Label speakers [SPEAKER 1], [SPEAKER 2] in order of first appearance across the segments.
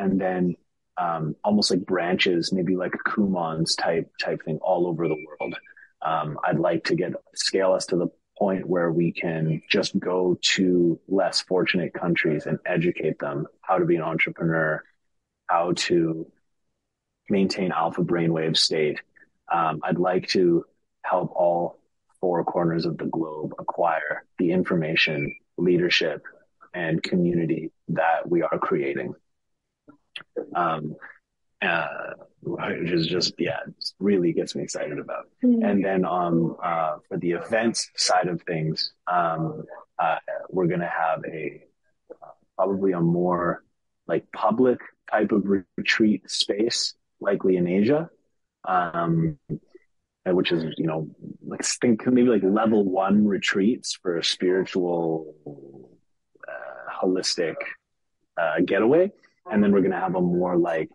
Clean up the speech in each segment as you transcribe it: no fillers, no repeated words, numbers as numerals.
[SPEAKER 1] and then almost like branches, maybe like a Kumons type thing all over the world. I'd like to scale us to the point where we can just go to less fortunate countries and educate them how to be an entrepreneur, how to maintain alpha brainwave state. I'd like to help all four corners of the globe acquire the information, leadership, and community that we are creating. Which is just, yeah, it really gets me excited about. And then for the events side of things, we're going to have probably a more like public type of retreat space, likely in Asia, which is, like think maybe like level 1 retreats for a spiritual, holistic getaway. And then we're going to have a more like,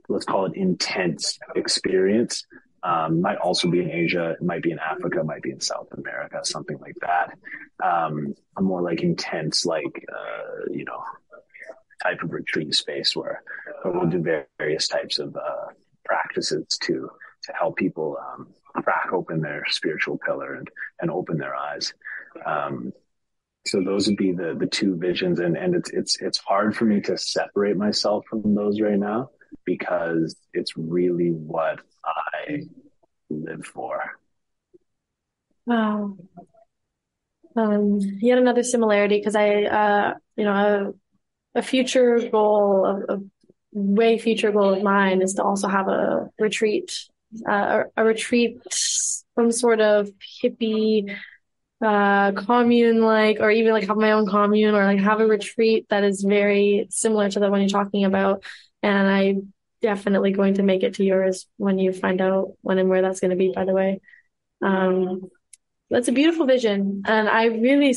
[SPEAKER 1] let's call it intense experience. Might also be in Asia, it might be in Africa, it might be in South America, something like that. A more like intense, like, type of retreat space where we'll do various types of practices to help people crack open their spiritual pillar and open their eyes. So those would be the two visions, and it's hard for me to separate myself from those right now because it's really what I live for.
[SPEAKER 2] Wow. Yet another similarity, because a future goal, a way future goal of mine is to also have a retreat, some sort of hippie commune, like, or even like have my own commune, or like have a retreat that is very similar to the one you're talking about. And I'm definitely going to make it to yours when you find out when and where that's going to be, by the way. That's a beautiful vision. And I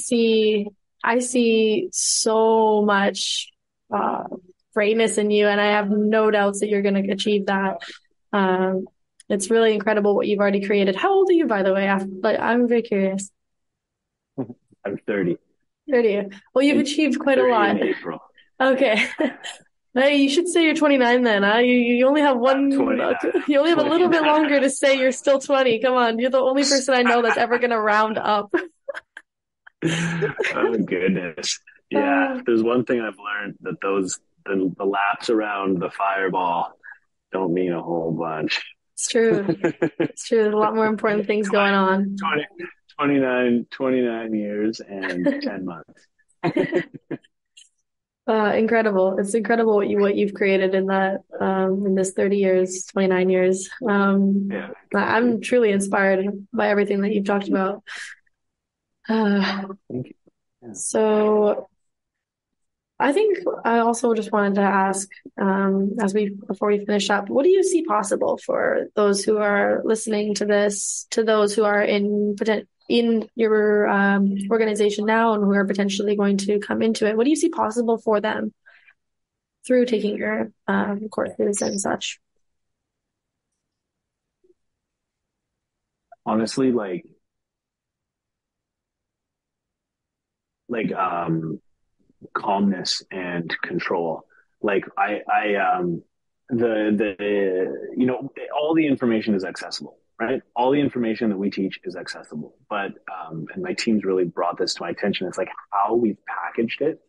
[SPEAKER 2] see so much greatness in you, and I have no doubts that you're going to achieve that. It's really incredible what you've already created. How old are you, by the way? I'm very curious.
[SPEAKER 1] I'm 30.
[SPEAKER 2] 30. Well, you've achieved quite a lot.
[SPEAKER 1] In April.
[SPEAKER 2] Okay. Hey, you should say you're 29 then. Huh? You only have you only have a little bit longer to say you're still 20. Come on. You're the only person I know that's ever going to round up.
[SPEAKER 1] Oh, goodness. Yeah. There's one thing I've learned, that the laps around the fireball don't mean a whole bunch.
[SPEAKER 2] It's true. It's true. There's a lot more important things going on.
[SPEAKER 1] 29 years and 10 months.
[SPEAKER 2] Incredible. It's incredible what you've created in that, in this 30 years, 29 years.
[SPEAKER 1] Yeah.
[SPEAKER 2] I'm truly inspired by everything that you've talked about.
[SPEAKER 1] Thank you. Yeah.
[SPEAKER 2] So I think I also just wanted to ask, before we finish up, what do you see possible for those who are listening to this, to those who are in your organization now and who are potentially going to come into it? What do you see possible for them through taking your courses and such?
[SPEAKER 1] Honestly, like calmness and control. Like all the information is accessible, right? All the information that we teach is accessible, but and my team's really brought this to my attention. It's like how we've packaged it,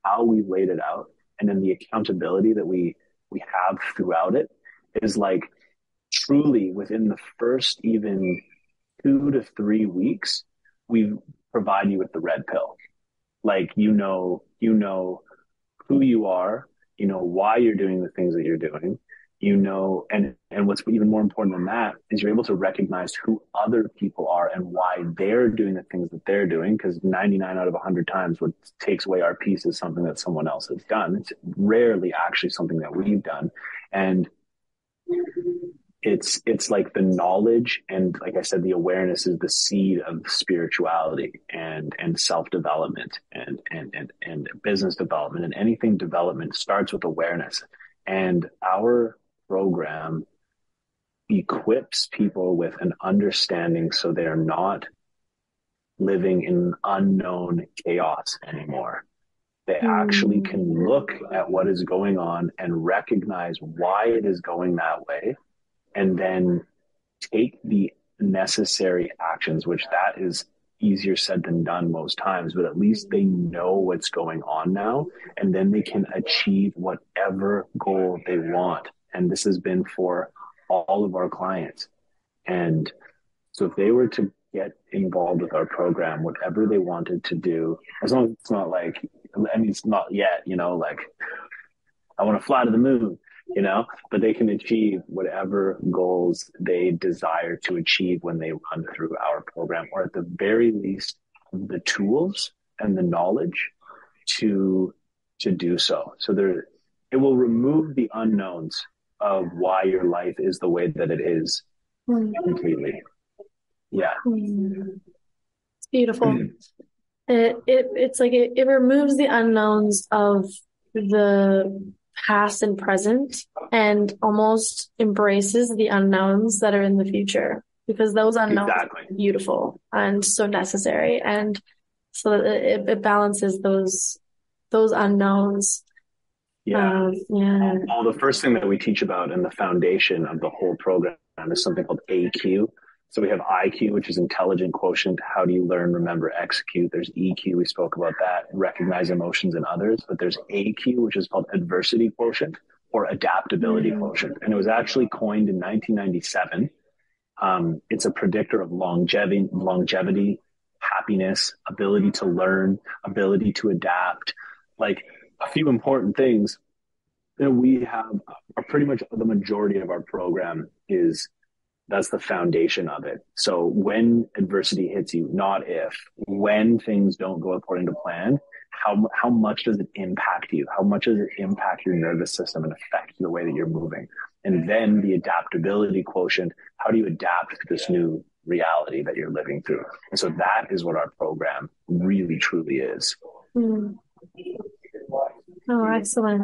[SPEAKER 1] how we've laid it out, and then the accountability that we have throughout it is like truly within the first even 2 to 3 weeks, we provide you with the red pill. Like, you know who you are, you know why you're doing the things that you're doing, and what's even more important than that is you're able to recognize who other people are and why they're doing the things that they're doing. Because 99 out of 100 times what takes away our peace is something that someone else has done. It's rarely actually something that we've done. And it's like the knowledge, and like I said, the awareness is the seed of spirituality and self-development and business development, and anything development starts with awareness. And our program equips people with an understanding so they're not living in unknown chaos anymore. They actually
[SPEAKER 2] Mm.
[SPEAKER 1] can look at what is going on and recognize why it is going that way, and then take the necessary actions, which that is easier said than done most times, but at least they know what's going on now, and then they can achieve whatever goal they want. And this has been for all of our clients. And so if they were to get involved with our program, whatever they wanted to do, as long as it's not like, I mean, it's not yet, like I want to fly to the moon, but they can achieve whatever goals they desire to achieve when they run through our program, or at the very least, the tools and the knowledge to do so. So it will remove the unknowns of why your life is the way that it is
[SPEAKER 2] Mm.
[SPEAKER 1] completely. Yeah.
[SPEAKER 2] Mm. It's beautiful. It's like it removes the unknowns of the past and present and almost embraces the unknowns that are in the future, because those unknowns
[SPEAKER 1] Exactly.
[SPEAKER 2] are beautiful and so necessary. And so that it balances those unknowns.
[SPEAKER 1] Yeah.
[SPEAKER 2] Yeah.
[SPEAKER 1] Well, the first thing that we teach about in the foundation of the whole program is something called AQ. So we have IQ, which is intelligent quotient. How do you learn, remember, execute? There's EQ. We spoke about that. Recognize emotions in others. But there's AQ, which is called adversity quotient or adaptability
[SPEAKER 2] Mm.
[SPEAKER 1] quotient. And it was actually coined in 1997. It's a predictor of longevity, happiness, ability to learn, ability to adapt. Like a few important things that we have are pretty much the majority of our program is that's the foundation of it. So when adversity hits you, not if, when things don't go according to plan, how much does it impact you? How much does it impact your nervous system and affect the way that you're moving? And then the adaptability quotient, how do you adapt to this new reality that you're living through? And so that is what our program really truly is.
[SPEAKER 2] Mm. Oh, excellent.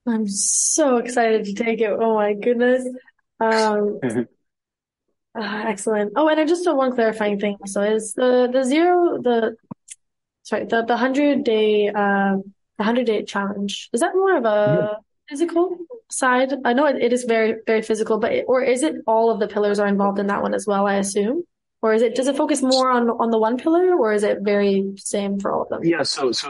[SPEAKER 2] I'm so excited to take it. Oh my goodness. Um, Excellent. Oh, and I just have one clarifying thing. So is the 100 day challenge, is that more of a physical side? I know it is very, very physical, but or is it all of the pillars are involved in that one as well, I assume? Or does it focus more on the one pillar, or is it very same for all of them?
[SPEAKER 1] Yeah, so it's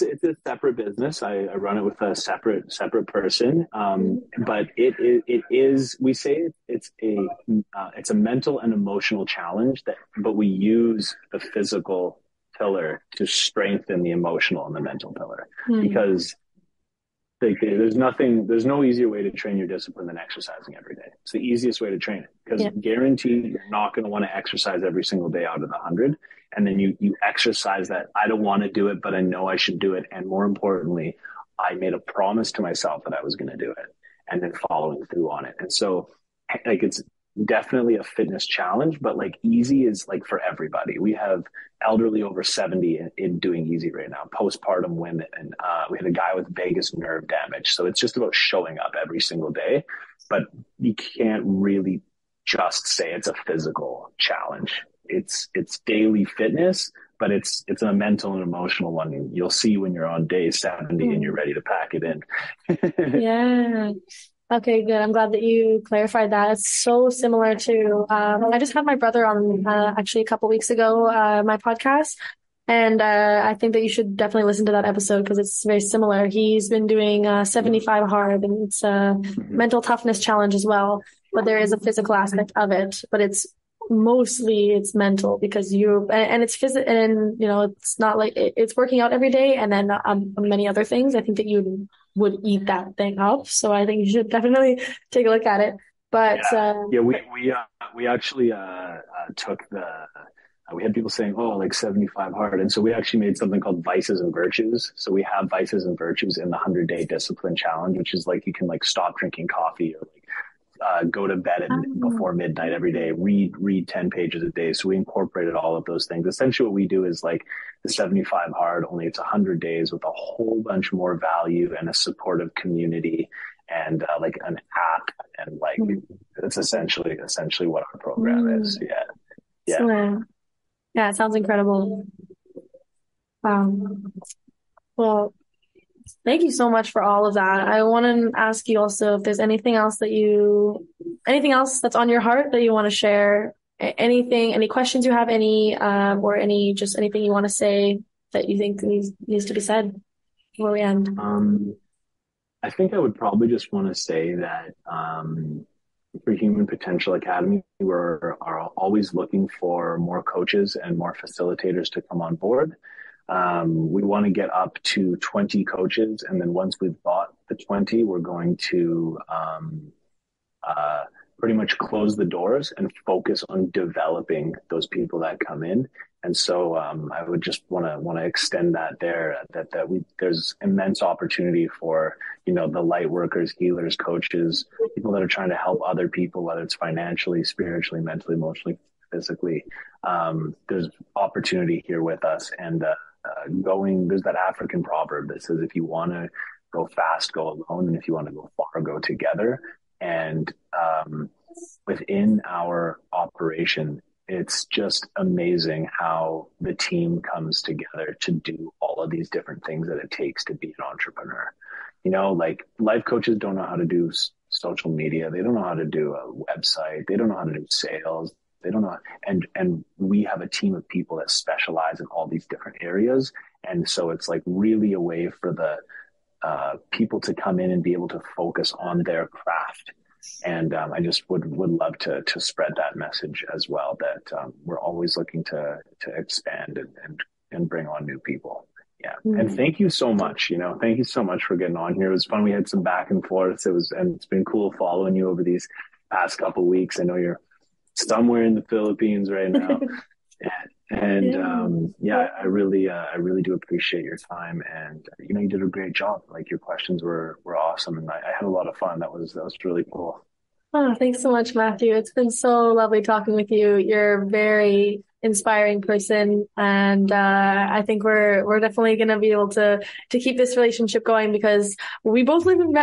[SPEAKER 1] a separate business. I run it with a separate person, but it is, we say it's a mental and emotional challenge, but we use the physical pillar to strengthen the emotional and the mental pillar,
[SPEAKER 2] Mm.
[SPEAKER 1] because there's no easier way to train your discipline than exercising every day. It's the easiest way to train it, because
[SPEAKER 2] Yeah.
[SPEAKER 1] guaranteed you're not going to want to exercise every single day out of the 100. And then you exercise that. I don't want to do it, but I know I should do it. And more importantly, I made a promise to myself that I was going to do it, and then following through on it. And so like it's definitely a fitness challenge, but like easy is like for everybody. We have elderly over 70 in doing easy right now, postpartum women. And we had a guy with vagus nerve damage. So it's just about showing up every single day, but you can't really just say it's a physical challenge. It's daily fitness, but it's a mental and emotional one. You'll see when you're on day 70 and you're
[SPEAKER 2] Mm.
[SPEAKER 1] ready to pack it in.
[SPEAKER 2] Yeah. Okay, good. I'm glad that you clarified that. It's so similar to, I just had my brother on, actually a couple weeks ago, my podcast. And, I think that you should definitely listen to that episode because it's very similar. He's been doing, 75 hard, and it's a mental toughness challenge as well. But there is a physical aspect of it, but it's mental because and it's physical, and, it's not like it's working out every day. And then, many other things. I think that you would eat that thing up. So I think you should definitely take a look at it. But
[SPEAKER 1] Yeah, yeah, we actually took we had people saying, oh, like 75 hard, and so we actually made something called vices and virtues. So we have vices and virtues in the 100-day discipline challenge, which is like you can like stop drinking coffee, or like go to bed before midnight every day, read 10 pages a day. So we incorporated all of those things. Essentially what we do is like the 75 hard, only it's 100 days with a whole bunch more value and a supportive community, and like an app, and like it's essentially what our program is. Yeah. Yeah.
[SPEAKER 2] excellent. Yeah, it sounds incredible. Um, Well, thank you so much for all of that. I want to ask you also if there's anything else anything else that's on your heart that you want to share, anything, any questions you have, or just anything you want to say that you think needs to be said before we end.
[SPEAKER 1] I think I would probably just want to say that for Human Potential Academy, are always looking for more coaches and more facilitators to come on board. We want to get up to 20 coaches, and then once we've got the 20, we're going to uh, pretty much close the doors and focus on developing those people that come in. And so I would just want to extend that there's immense opportunity for the light workers, healers, coaches, people that are trying to help other people, whether it's financially, spiritually, mentally, emotionally, physically. There's opportunity here with us, and there's that African proverb that says if you want to go fast, go alone, and if you want to go far, go together. And within our operation, it's just amazing how the team comes together to do all of these different things that it takes to be an entrepreneur. Like life coaches don't know how to do social media. They don't know how to do a website. They don't know how to do sales. They don't know. And we have a team of people that specialize in all these different areas. And so it's like really a way for the people to come in and be able to focus on their craft. And I just would love to spread that message as well, that we're always looking to expand and bring on new people. Yeah. And thank you so much. Thank you so much for getting on here. It was fun. We had some back and forth. And it's been cool following you over these past couple of weeks. I know you're somewhere in the Philippines right now. And I really do appreciate your time, and you did a great job. Like your questions were awesome, and I had a lot of fun. That was really cool.
[SPEAKER 2] Oh, thanks so much, Matthew. It's been so lovely talking with you. You're a very inspiring person, and I think we're definitely going to be able to keep this relationship going because we both live in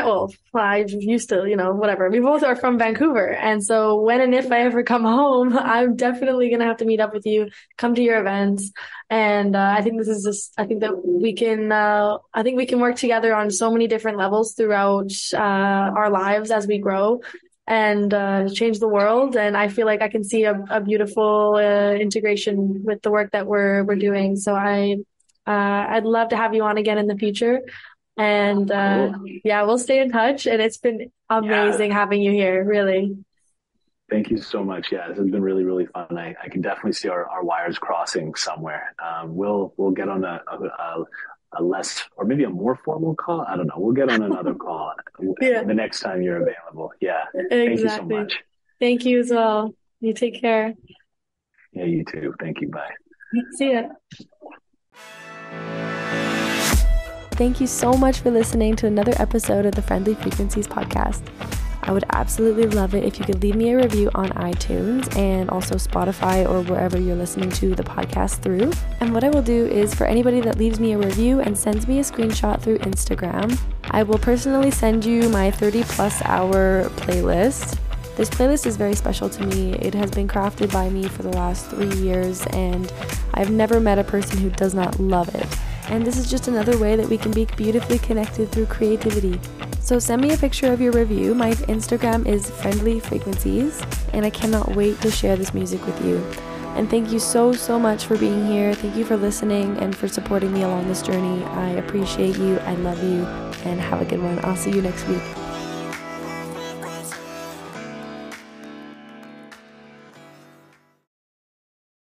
[SPEAKER 2] I used to, whatever. We both are from Vancouver, and so when and if I ever come home, I'm definitely going to have to meet up with you, come to your events, and I think I think that we can work together on so many different levels throughout our lives as we grow and change the world. And I feel like I can see a beautiful integration with the work that we're doing. So I'd love to have you on again in the future. And we'll stay in touch. And it's been amazing having you here, really.
[SPEAKER 1] Thank you so much. Yeah, this has been really, really fun. I can definitely see our wires crossing somewhere. We'll get on a less or maybe a more formal call. I don't know. We'll get on another call the next time you're available. Yeah.
[SPEAKER 2] Exactly.
[SPEAKER 1] Thank you so much.
[SPEAKER 2] Thank you as well. You take care.
[SPEAKER 1] Yeah, you too. Thank you. Bye.
[SPEAKER 2] See ya.
[SPEAKER 3] Thank you so much for listening to another episode of the Friendly Frequencies podcast. I would absolutely love it if you could leave me a review on iTunes and also Spotify or wherever you're listening to the podcast through. And what I will do is for anybody that leaves me a review and sends me a screenshot through Instagram, I will personally send you my 30+ hour playlist. This playlist is very special to me. It has been crafted by me for the last 3 years, and I've never met a person who does not love it. And this is just another way that we can be beautifully connected through creativity. So send me a picture of your review. My Instagram is Friendly Frequencies, and I cannot wait to share this music with you. And thank you so much for being here. Thank you for listening and for supporting me along this journey. I appreciate you. I love you, and have a good one. I'll see you next week.